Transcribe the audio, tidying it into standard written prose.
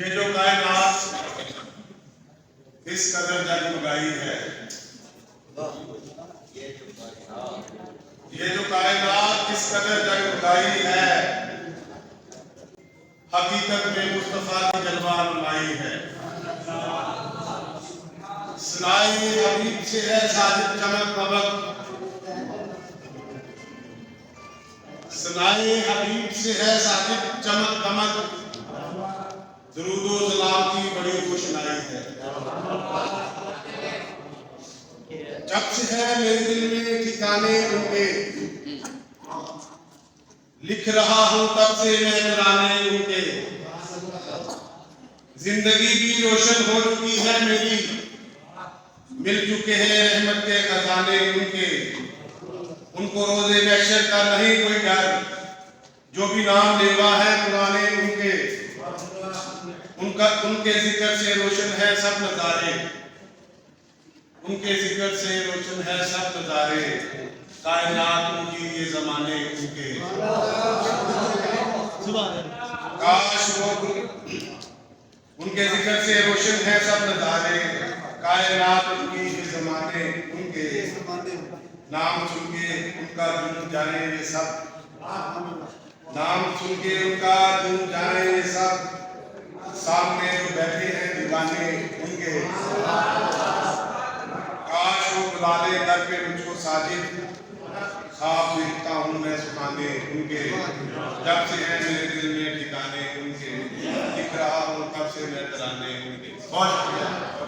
ये जो कायनात इस कदर जगमगाई है, ये जो कायनात इस कदर जगमगाई है, हकीकत में मुस्तफा की जलवा नुमाई है। सुनाई हबीब से है साजिद चमक दमक, सुनाई हबीब से है साजिद चमक दमक, दुरूदो सलाम की बड़ी खुशनाई है। जब से है मेरे दिल में ठिकाने उनके, लिख रहा हूं तब से मैं तराने उनके। जिंदगी भी रोशन हो चुकी है मेरी, मिल चुके हैं रहमत के खजाने उनके। उनको रोज़े महशर का नहीं कोई डर, जो भी नाम लेवा है पुराने उनके। उनके जिक्र से रोशन है सब नजारे, उनके जिक्र से रोशन है सब नजारे। कायनात उनकी ये जमाने उनके, काश वो उनके जिक्र से रोशन है सब नजारे। कायनात उनकी ये जमाने उनके, नाम सुन के उनका जुनून जाने ये सब, नाम सुन के उनका जुनून जाने ये सब। सामने जो बैठे हैं दीवाने उनके, काश वो बुला ले दर पे मुझको साजिद, साफ लिखता हूँ मैं सुखाने उनके। जब से है मेरे दिल में ठिकाने उनके, दिख रहा हूँ तब से मैं तराने उनके। बहुत शुक्रिया।